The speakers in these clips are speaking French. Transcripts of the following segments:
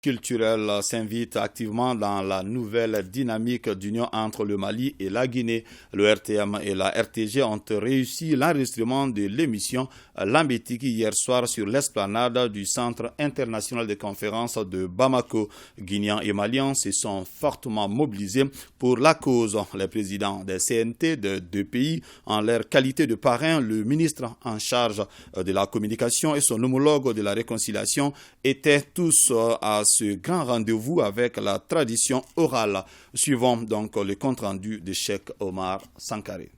culturel s'invite activement dans la nouvelle dynamique d'union entre le Mali et la Guinée. Le RTM et la RTG ont réussi l'enregistrement de l'émission Lambetigi hier soir sur l'esplanade du Centre international de conférences de Bamako. Guinéens et Maliens se sont fortement mobilisés pour la cause. Les présidents des CNT de deux pays, en leur qualité de parrain, le ministre en charge de la communication et son homologue de la réconciliation étaient tous à ce grand rendez-vous avec la tradition orale. Suivons donc le compte-rendu de Cheikh Omar Sankaré.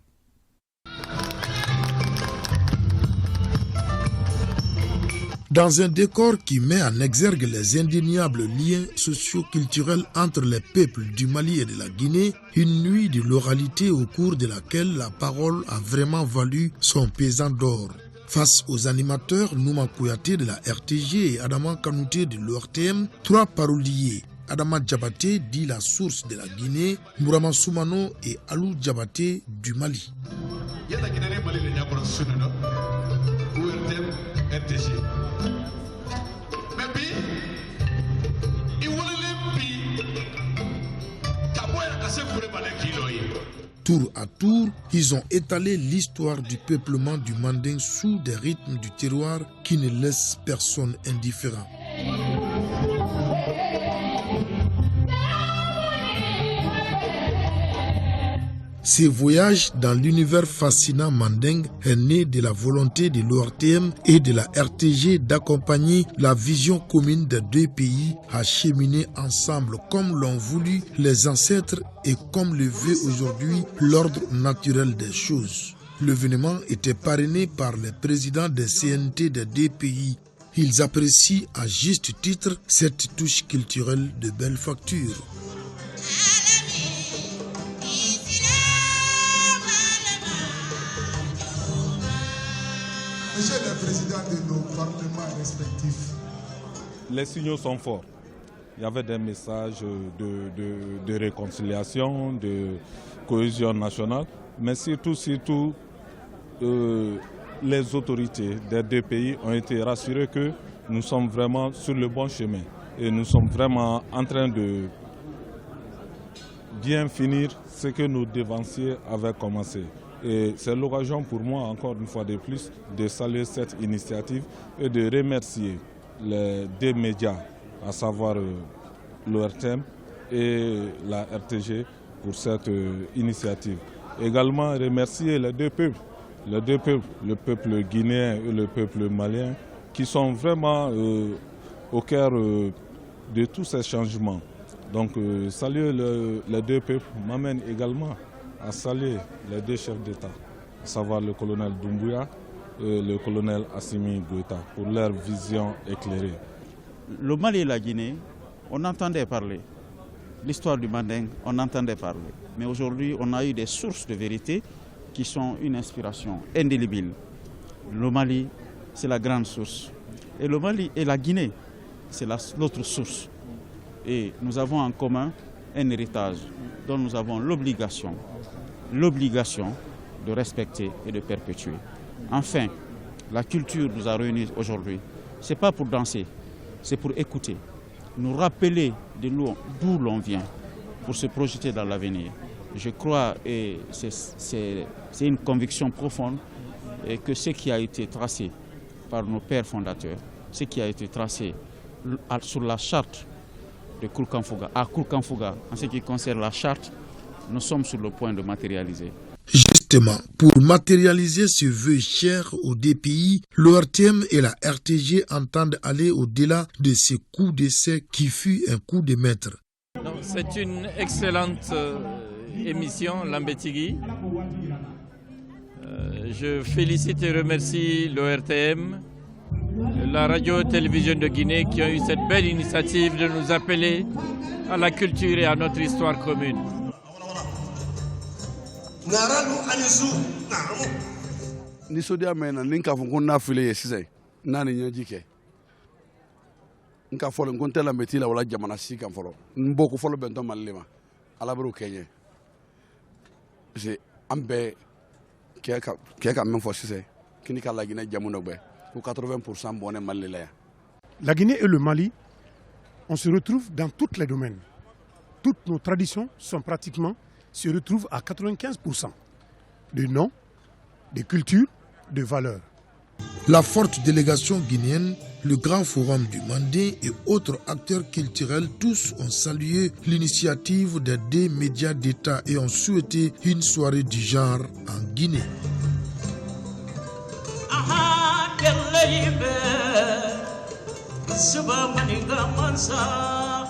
Dans un décor qui met en exergue les indéniables liens socio-culturels entre les peuples du Mali et de la Guinée, une nuit de l'oralité au cours de laquelle la parole a vraiment valu son pesant d'or. Face aux animateurs Nouma Kouyaté de la RTG et Adama Kanouté de l'ORTM, trois paroliers, Adama Djabaté dit la source de la Guinée, Mourama Soumano et Alou Djabaté du Mali. Tour à tour, ils ont étalé l'histoire du peuplement du Manding sous des rythmes du terroir qui ne laissent personne indifférent. Ce voyage dans l'univers fascinant mandingue est né de la volonté de l'ORTM et de la RTG d'accompagner la vision commune des deux pays à cheminer ensemble comme l'ont voulu les ancêtres et comme le veut aujourd'hui l'ordre naturel des choses. L'événement était parrainé par les présidents des CNT des deux pays. Ils apprécient à juste titre cette touche culturelle de belle facture. Monsieur le Président de nos parlements respectifs. Les signaux sont forts. Il y avait des messages de réconciliation, de cohésion nationale, mais surtout les autorités des deux pays ont été rassurées que nous sommes vraiment sur le bon chemin et nous sommes vraiment en train de bien finir ce que nos devanciers avaient commencé. Et c'est l'occasion pour moi, encore une fois de plus, de saluer cette initiative et de remercier les deux médias, à savoir l'ORTM et la RTG, pour cette initiative. Également remercier les deux peuples, le peuple guinéen et le peuple malien, qui sont vraiment au cœur de tous ces changements. Donc saluer les deux peuples m'amène également à saluer les deux chefs d'État, à savoir le colonel Doumbouya et le colonel Assimi Goïta, pour leur vision éclairée. Le Mali et la Guinée, on entendait parler. L'histoire du Manding, on entendait parler. Mais aujourd'hui, on a eu des sources de vérité qui sont une inspiration indélébile. Le Mali, c'est la grande source. Et le Mali et la Guinée, c'est l'autre source. Et nous avons en commun un héritage dont nous avons l'obligation de respecter et de perpétuer. Enfin, la culture nous a réunis aujourd'hui. Ce n'est pas pour danser, c'est pour écouter, nous rappeler d'où l'on vient, pour se projeter dans l'avenir. Je crois, et c'est une conviction profonde, et que ce qui a été tracé par nos pères fondateurs, ce qui a été tracé sur la charte de Koulkanfouga, à Koulkanfouga, en ce qui concerne la charte, nous sommes sur le point de matérialiser. Justement, pour matérialiser ce vœu cher aux deux pays, l'ORTM et la RTG entendent aller au-delà de ce coup d'essai qui fut un coup de maître. C'est une excellente émission, Lambetigi. Je félicite et remercie l'ORTM, la radio-télévision de Guinée qui ont eu cette belle initiative de nous appeler à la culture et à notre histoire commune. Nisodia mena ninka fo na file yesise nani nyajike nka folo ngonte la metila wala jamana sika folo mboko folo bento malima ala bru kenye je ambe keka men fo sise kini ka la Guinée jamuno be pour 80% bonne malila. La Guinée et le Mali on se retrouve dans tous les domaines. Toutes nos traditions se retrouvent à 95% de noms, de culture, de valeurs. La forte délégation guinéenne, le Grand Forum du Mandé et autres acteurs culturels, tous ont salué l'initiative des 2 médias d'État et ont souhaité une soirée du genre en Guinée. Suba maniga mansa